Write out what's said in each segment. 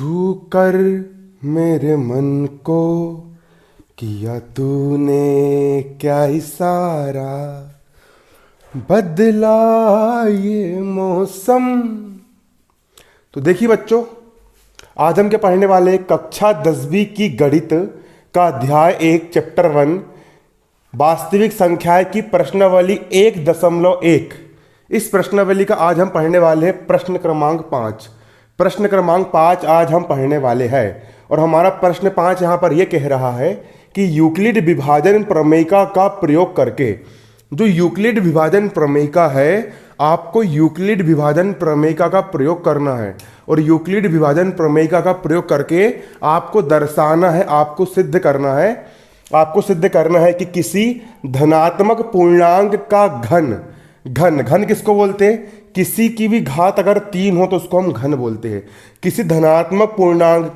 छू कर मेरे मन को किया तूने क्या इशारा, बदला ये मौसम। तो देखिए बच्चों, आज हम क्या पढ़ने वाले हैं, कक्षा 10वीं की गणित का अध्याय 1 चैप्टर 1 वास्तविक संख्याएं की प्रश्नावली 1.1। इस प्रश्नावली का आज हम पढ़ने वाले हैं प्रश्न क्रमांक 5। प्रश्न क्रमांक 5 आज हम पढ़ने वाले हैं और हमारा प्रश्न 5 यहाँ पर यह कह रहा है कि यूक्लिड विभाजन प्रमेयिका का प्रयोग करके, जो यूक्लिड विभाजन प्रमेयिका है, आपको यूक्लिड विभाजन प्रमेयिका का प्रयोग करना है और यूक्लिड विभाजन प्रमेयिका का प्रयोग करके आपको दर्शाना है, आपको सिद्ध करना है, कि किसी धनात्मक पूर्णांक का घन किसको बोलते हैं, किसी की भी घात अगर 3 हो तो उसको हम घन बोलते हैं। किसी धनात्मक पूर्णांक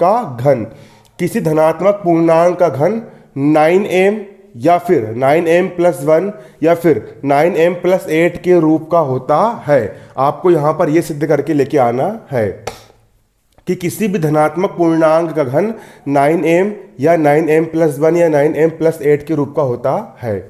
का घन 9m या फिर 9m+1 या फिर 9m+8 के रूप का होता है। आपको यहां पर यह सिद्ध करके लेके आना है कि किसी भी धनात्मक पूर्णांक का घन 9m या 9m+1 या 9m+8 के रूप का होता है।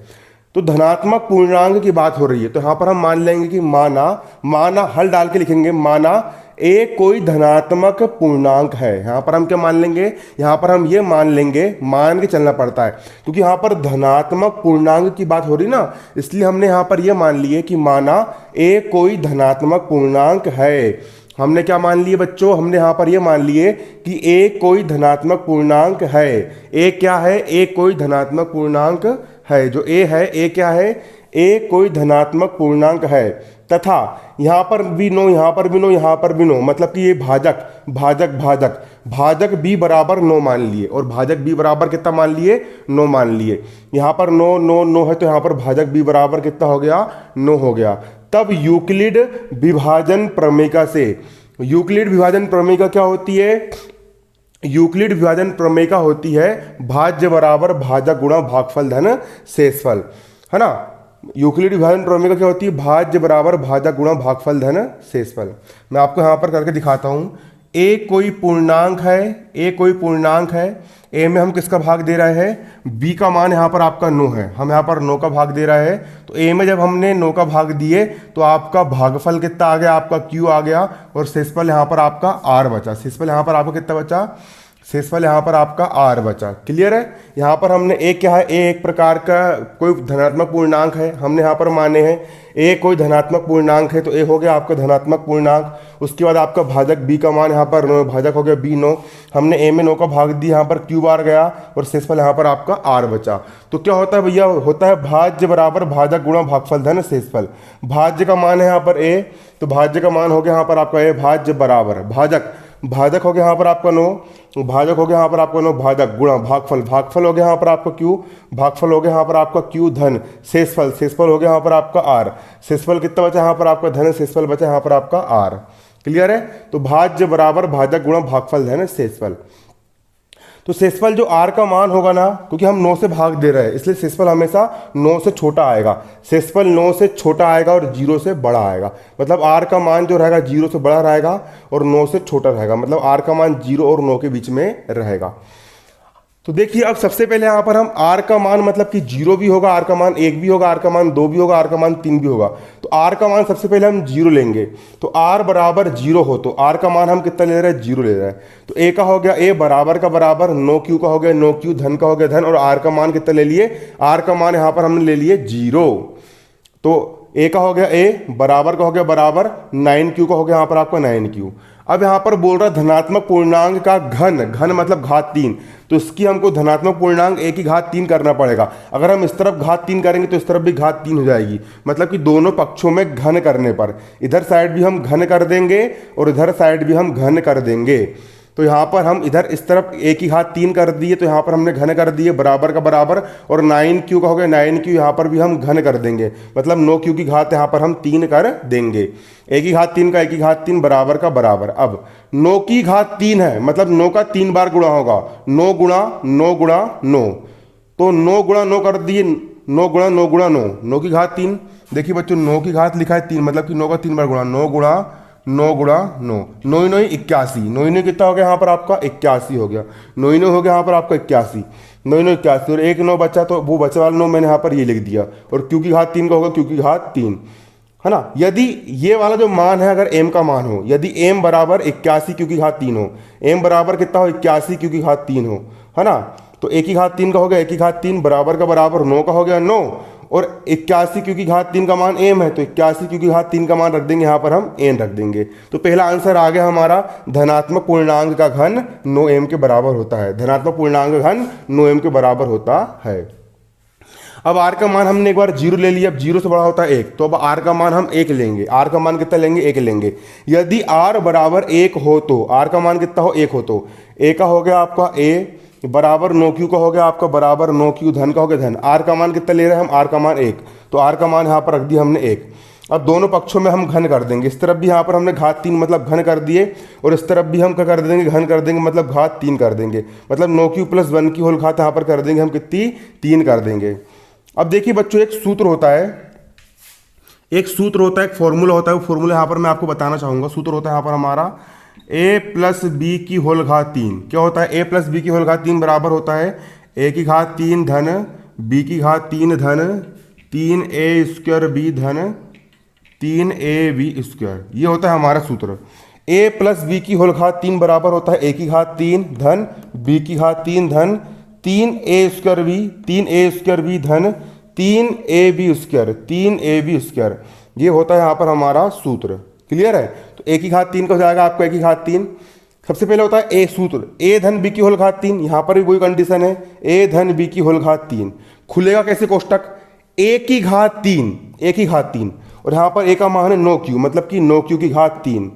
तो धनात्मक पूर्णांक की बात हो रही है, तो यहां पर हम मान लेंगे कि माना हल डाल के लिखेंगे, माना ए कोई धनात्मक पूर्णांक है। यहां पर हम क्या मान लेंगे, यहां पर हम ये मान लेंगे, मान के चलना पड़ता है क्योंकि यहां पर धनात्मक पूर्णांक की बात हो रही ना, इसलिए हमने यहां पर ये मान लिए कि माना ए कोई धनात्मक पूर्णांक है। हमने क्या मान लिए बच्चों, हमने यहां पर ये मान लिए कि ए कोई धनात्मक पूर्णांक है। ए क्या है, ए कोई धनात्मक पूर्णांक है। जो ए है, ए क्या है, ए कोई धनात्मक पूर्णांक है तथा यहां पर भी नो, यहां पर भी नो, यहां पर भी नो, मतलब कि ये भाजक b बराबर 9 मान लिए और भाजक b बराबर कितना मान लिए, 9 मान लिए। यहां पर नो है तो यहां पर भाजक b बराबर कितना हो गया, 9 हो गया। तब यूक्लिड विभाजन प्रमेयिका से, यूक्लिड विभाजन प्रमेयिका क्या होती है, यूक्लिड विभाजन प्रमेयिका होती है भाज्य बराबर भाजक गुणा भागफल धन शेषफल, है ना। यूक्लिड विभाजन प्रमेयिका क्या होती है, भाज्य बराबर भाजक गुणा भागफल धन शेषफल। मैं आपको यहां पर करके दिखाता हूं। ए कोई पूर्णांक है, ए में हम किसका भाग दे रहे हैं, बी का मान यहाँ पर आपका 9 है, हम यहाँ पर 9 का भाग दे रहे हैं। तो ए में जब हमने 9 का भाग दिए तो आपका भागफल कितना आ गया, आपका क्यू आ गया और शेषफल यहाँ पर आपका आर बचा। शेषफल यहाँ पर आपका कितना बचा, शेषफल यहाँ पर आपका आर बचा। क्लियर है। यहाँ पर हमने ए क्या है, ए एक प्रकार का कोई धनात्मक पूर्णांक है, हमने यहाँ पर माने हैं ए कोई धनात्मक पूर्णांक है, तो ए हो गया आपका धनात्मक पूर्णांक। उसके बाद आपका भाजक बी का मान यहाँ पर 9, भाजक हो गया बी 9, हमने ए में 9 का भाग दिया, यहाँ पर क्यू बार गया और शेषफल यहाँ पर आपका आर बचा। तो क्या होता है भैया, होता है भाज्य बराबर भाजक गुणा भागफल धन शेषफल। भाज्य का मान है यहाँ पर ए, तो भाज्य का मान हो गया यहाँ पर आपका ए, भाज्य बराबर भाजक हो गया यहाँ पर आपका 9, भाजक हो गया यहाँ पर आपका 9, भाजक गुणा भागफल हो गया यहाँ पर आपका क्यू, भागफल हो गया यहाँ पर आपका क्यू धन शेषफल हो गया यहाँ पर आपका आर। शेषफल कितना बचा यहाँ पर आपका धन, शेषफल बचा यहाँ पर आपका आर। क्लियर है। तो भाज्य बराबर भाजक गुणा भागफल धन शेषफल। तो शेषफल जो आर का मान होगा ना, क्योंकि हम 9 से भाग दे रहे हैं इसलिए शेषफल हमेशा 9 से छोटा आएगा। शेषफल 9 से छोटा आएगा और 0 से बड़ा आएगा, मतलब आर का मान जो रहेगा 0 से बड़ा रहेगा और 9 से छोटा रहेगा, मतलब आर का मान 0 और 9 के बीच में रहेगा। तो देखिए अब सबसे पहले यहाँ पर हम आर का मान, मतलब कि 0 भी होगा, आर का मान 1 भी होगा, आर का मान 2 भी होगा, आर का मान 3 भी होगा। तो आर का मान सबसे पहले हम 0 लेंगे, तो आर बराबर 0 हो तो आर का मान हम कितना ले रहे हैं, 0 ले रहे हैं। तो ए का हो गया ए बराबर का बराबर, 9 क्यू का हो गया 9 क्यू, धन का हो गया धन, और आर का मान कितना ले लिए, आर का मान यहाँ पर हमने ले लिए 0। तो ए का हो गया ए, बराबर का हो गया बराबर, 9q का हो गया यहाँ पर आपका 9q। अब यहाँ पर बोल रहा धनात्मक पूर्णांक का घन मतलब घात 3, तो इसकी हमको धनात्मक पूर्णांक ए की घात 3 करना पड़ेगा। अगर हम इस तरफ घात 3 करेंगे तो इस तरफ भी घात 3 हो जाएगी, मतलब कि दोनों पक्षों में घन करने पर इधर साइड भी हम घन कर देंगे और इधर साइड भी हम घन कर देंगे। तो यहाँ पर हम इधर इस तरफ ए की घात 3 कर दिए, तो यहाँ पर हमने घन कर दिए बराबर का बराबर, और 9q का हो गया 9q, यहाँ पर भी हम घन कर देंगे, मतलब 9q की घात यहाँ पर हम 3 कर देंगे। ए की घात 3 का ए की घात 3 बराबर का बराबर। अब 9 की घात 3 है, मतलब 9 का 3 बार गुणा होगा, 9 गुणा 9 गुणा 9, तो 9 गुणा 9 कर दिए, 9 गुणा 9 गुणा 9, 9 की घात 3। देखिए बच्चों 9 की घात लिखा है 3, मतलब कि 9 का 3 बार गुणा, 9 गुणा 9 गुणा 9, 9 9 81, 9 9 कितना हो गया यहाँ पर आपका 81 हो गया, 9 9 हो गया यहाँ पर आपका 81, 9 9 81 और 1 9 बचा तो वो बचे वाला 9 मैंने यहाँ पर ये लिख दिया और क्यू की घात 3 का होगा क्यू की घात 3, है ना। यदि ये वाला जो मान है अगर m का मान हो, यदि m बराबर 81 क्यू की घात 3 हो, m बराबर कितना हो 81 क्यू की घात 3 हो, है ना, तो 1 की घात 3 का हो गया 1 की घात 3 बराबर का बराबर 9 का हो गया 9 और 81 क्यू की घात 3 का मान m है तो 81 क्यू की घात 3 का मान रख देंगे यहाँ पर हम n रख देंगे। तो पहला आंसर आ गया हमारा, धनात्मक पूर्णांक का घन 9m के बराबर होता है, धनात्मक पूर्णांक का घन 9m के बराबर होता है। अब r का मान हमने एक बार 0 ले लिया, अब 0 से बड़ा होता है 1, तो अब r का मान हम 1 लेंगे, r का मान कितना लेंगे 1 लेंगे। यदि r बराबर 1 हो तो r का मान कितना हो 1 हो तो a का हो गया आपका a बराबर 9q का हो गया आपका बराबर 9q, धन का हो गया धन, r का मान कितना ले रहे हैं हम, r का मान 1, तो r का मान यहाँ पर रख दिया हमने 1। अब दोनों पक्षों में हम घन कर देंगे, इस तरफ भी यहाँ पर हमने घात 3 मतलब घन कर दिए और इस तरफ भी हम क्या कर देंगे घन कर देंगे मतलब घात 3 कर देंगे, मतलब 9q + 1 की होल घात यहाँ पर कर देंगे हम कितनी 3 कर देंगे। अब देखिए बच्चों एक सूत्र होता है, एक फॉर्मूला होता है, वो फॉर्मूला यहाँ पर मैं आपको बताना चाहूँगा। सूत्र होता है यहाँ पर हमारा a + b की होल घात 3, क्या होता है a + b की होल घात 3 बराबर होता है a की घात 3 धन b की घात 3 धन 3a² b धन 3ab², ये होता है हमारा सूत्र। a + b की होल घात 3 बराबर होता है a की घात 3 धन b की घात 3 धन 3a² धन 3ab², ये होता है यहाँ पर हमारा सूत्र। क्लियर है, तो a की घात 3 का हो जाएगा आपका a की घात 3। सबसे पहले होता है a सूत्र a धन b की होल घात 3, यहाँ पर भी वही कंडीशन है a धन b की होल घात 3। खुलेगा कैसे कोष्टक, a की घात 3 और यहाँ पर a का मान है 9q मतलब कि 9q की घात 3,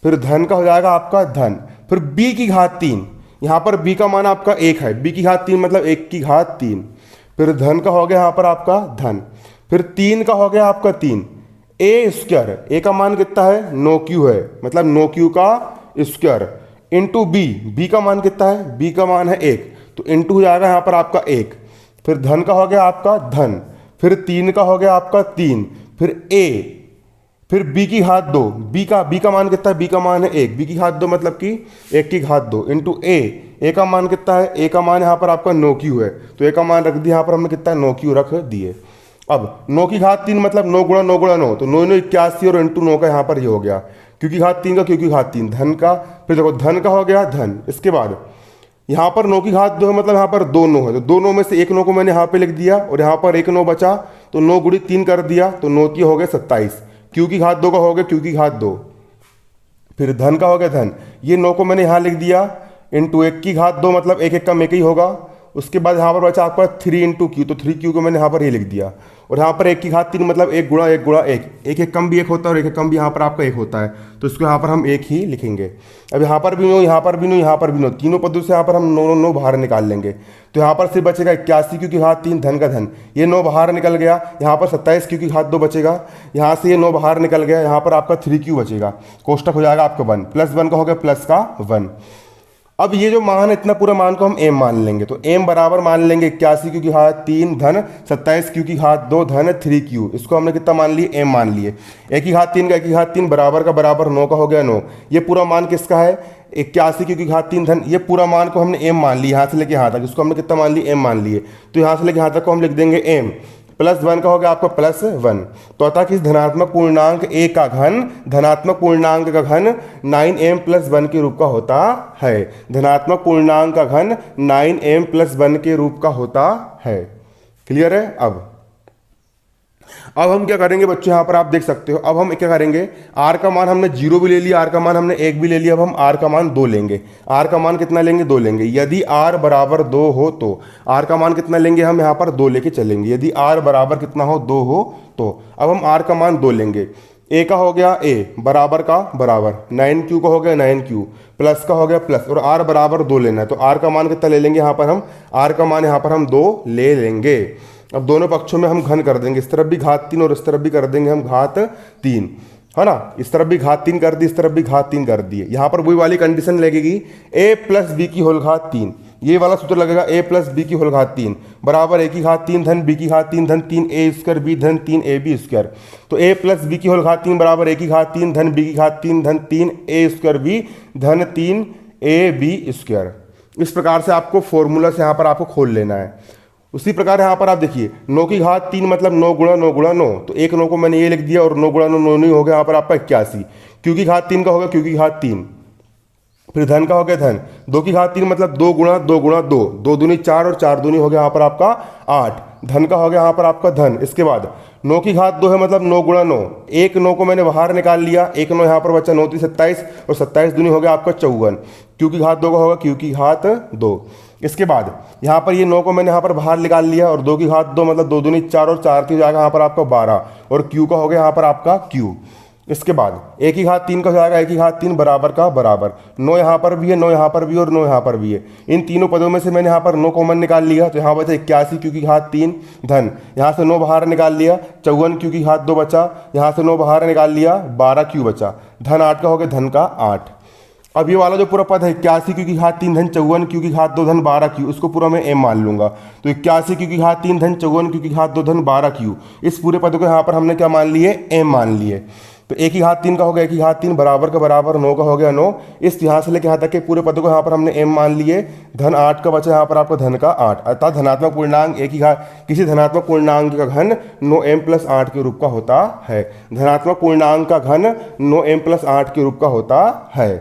फिर धन का हो जाएगा आपका धन, फिर b की घात 3, यहाँ पर b का मान आपका 1 है, b की घात 3 मतलब 1 की घात 3, फिर धन का हो गया यहाँ पर आपका धन, फिर 3 का हो गया आपका 3 a², a का मान कितना है 9q है मतलब 9q का स्क्वायर इंटू b का मान कितना है b का मान है 1, तो इंटू हो जाएगा यहाँ पर आपका 1, फिर धन का हो गया आपका धन, फिर 3 का हो गया आपका 3, फिर a, फिर b की घात 2, b का मान कितना है b का मान है 1, b की घात 2 मतलब कि 1 की घात 2 इंटू a का मान कितना है a का मान यहाँ पर आपका 9q है, तो a का मान रख दिया यहाँ पर हमने कितना 9q रख दिए। अब 9 की घात 3 मतलब 9 गुणा 9 गुणा 9, तो 9 9 81 और इंटू 9 का यहाँ पर ये हो गया, क्योंकि घात 3 का क्योंकि घात 3, धन का, फिर देखो धन का हो गया धन, इसके बाद यहाँ पर 9 की घात 2 है मतलब यहाँ पर 2 9 है, तो 2 9 में से 1 9 को मैंने यहाँ पे लिख दिया और यहाँ पर 1 9 बचा तो 9 गुणित 3 कर दिया, तो 9 की हो गए 27, क्यू की घात 2 का हो गया क्यू की घात 2, फिर धन का हो गया धन, ये 9 को मैंने यहाँ लिख दिया इंटू 1 की घात 2 मतलब 1 1 का 1 ही होगा, उसके बाद यहाँ पर बचा आपका 3 इंटू क्यू, तो 3q को मैंने यहाँ पर ये लिख दिया और यहाँ पर 1 की घात 3 मतलब 1 गुणा 1 गुणा 1, 1 1 कम भी 1 होता है और 1 1 कम भी यहाँ पर आपका 1 होता है, तो इसको यहाँ पर हम 1 ही लिखेंगे। अब यहाँ पर भी नो, यहाँ पर भी नो, यहाँ पर भी नो, तीनों पदों से यहाँ पर हम 9 9 9 बाहर निकाल लेंगे, तो यहाँ पर सिर्फ बचेगा 81 क्यू की घात 3 धन का धन, ये 9 बाहर निकल गया, यहाँ पर 27 क्यू की घात 2 बचेगा, यहाँ से ये 9 बाहर निकल गया, यहाँ पर आपका 3q बचेगा, कोष्टक हो जाएगा आपका 1 + 1 का हो गया प्लस का 1। अब ये जो मान है इतना पूरा मान को हम m मान लेंगे, तो m बराबर मान लेंगे 81 क्यू की घात 3 धन 27 क्यू की घात 2 धन 3q, इसको हमने कितना मान लिए m मान लिए, 1 की घात 3 का 1 की घात 3 बराबर का बराबर 9 का हो गया 9, ये पूरा मान किसका है 81 क्यू की घात 3 धन, ये पूरा मान को हमने m मान लिया यहाँ से लेके यहाँ तक, इसको हमने कितना मान लिया m मान लिए, तो यहाँ से लेके यहाँ तक को हम लिख देंगे m + 1 का हो गया आपका +1, तो अतः किस धनात्मक पूर्णांक a का घन धनात्मक पूर्णांक का घन 9m + 1 के रूप का होता है, धनात्मक पूर्णांक का घन 9m + 1 के रूप का होता है। क्लियर है। अब हम क्या करेंगे बच्चों, यहाँ पर आप देख सकते हो, अब हम क्या करेंगे, r का मान हमने 0 भी ले लिया, r का मान हमने 1 भी ले लिया, अब हम r का मान 2 लेंगे, r का मान कितना लेंगे 2 लेंगे। यदि r बराबर 2 हो तो r का मान कितना लेंगे, हम यहाँ पर 2 लेके चलेंगे, यदि r बराबर कितना हो 2 हो तो अब हम r का मान 2 लेंगे। a का हो गया a बराबर का बराबर, 9q का हो गया 9q, प्लस का हो गया प्लस, और r बराबर 2 लेना है, तो r का मान कितना ले लेंगे, यहाँ पर हम r का मान यहाँ पर हम 2 ले लेंगे। अब दोनों पक्षों में हम घन कर देंगे, इस तरफ भी घात 3 और इस तरफ भी कर देंगे हम घात 3, है ना, इस तरफ भी घात 3 कर दी, इस तरफ भी घात 3 कर दिए। यहाँ पर वही वाली कंडीशन लगेगी a + b की होल घात 3, ये वाला सूत्र लगेगा a प्लस बी की होल घात 3 बराबर a की घात 3 धन b की घात 3 धन 3 a स्क्वायर b धन 3 a b स्क्वायर। तो a प्लस बी की होल घात 3 बराबर a की घात 3 धन b की घात 3 धन 3 a स्क्वायर b धन 3 a b स्क्वायर। इस प्रकार से आपको फॉर्मूला से यहाँ पर आपको खोल लेना है। उसी प्रकार यहाँ पर आप देखिए 9 की घात 3 मतलब 9 गुणा 9 गुणा 9, तो एक 9 को मैंने ये लिख दिया और 9 गुणा 9 9 नहीं हो गया यहाँ पर आपका 81। क्यू की घात 3 का होगा क्यू की घात 3, फिर धन का हो गया धन 2 की घात 3 मतलब 2 गुणा 2 गुणा 2, 2 दूनी 4 और 4 दूनी हो गया यहाँ पर आपका 8, धन का हो गया यहाँ पर आपका धन। इसके बाद 9 की घात 2 है मतलब 9 गुणा 9, एक 9 को मैंने बाहर निकाल लिया, एक 9 यहाँ पर बचा 9 3 27 और 27 दूनी हो गया आपका 54। क्यू की घात 2 का होगा क्यू की घात 2। इसके बाद यहाँ पर ये 9 को मैंने यहाँ पर बाहर निकाल लिया और 2 की घात 2 मतलब 2 दूनी 4 और 4 की हो जाएगा यहाँ पर आपका 12 और क्यू का हो गया यहाँ पर आपका क्यू। इसके बाद एक ही घात 3 का हो जाएगा एक ही घात 3 बराबर का बराबर, 9 यहाँ पर भी है 9 यहाँ पर भी और 9 यहाँ पर भी है। इन तीनों पदों में से मैंने यहाँ पर 9 कॉमन निकाल लिया तो यहाँ बचा 81 क्यू की घात 3 धन, यहाँ से 9 बाहर निकाल लिया 54 क्यू की घात 2 बचा, यहाँ से 9 बाहर निकाल लिया 12 क्यू बचा, धन 8 का हो गया धन का 8। अब ये वाला जो पूरा पद है 81 क्यू की घात 3 धन 54 क्यू की घात 2 धन 12 क्यू, उसको पूरा मैं m मान लूंगा। तो 81 क्यू की घात 3 धन 54 क्यू की घात 2 धन 12 क्यू, इस पूरे पद को यहाँ पर हमने क्या मान लिए m मान लिए। तो एक ही घात 3 का हो गया एक ही घात 3 बराबर का बराबर, 9 का हो गया 9, इस यहाँ से लेकर यहाँ तक के पूरे पद को यहाँ पर हमने m मान लिए। धन 8 का बचा यहाँ पर आपका धन का 8, अर्थात धनात्मक पूर्णांक एक ही घात किसी धनात्मक पूर्णांक का घन 9m प्लस 8 के रूप का होता है। धनात्मक पूर्णांक का घन 9m प्लस 8 के रूप का होता है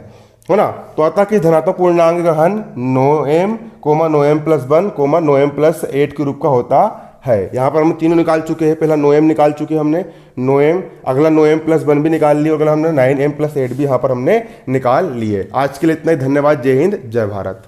ना। तो अतः कि धनात्मक पूर्णांक का घन 9m 9m plus 1 9m plus 8 के रूप का होता है। यहाँ पर हम तीनों निकाल चुके हैं, पहला 9m निकाल चुके हैं हमने 9m, अगला 9m प्लस 1 भी निकाल लिया और अगला हमने 9m प्लस 8 भी यहाँ पर हमने निकाल लिए। आज के लिए इतना ही, धन्यवाद, जय हिंद जय भारत।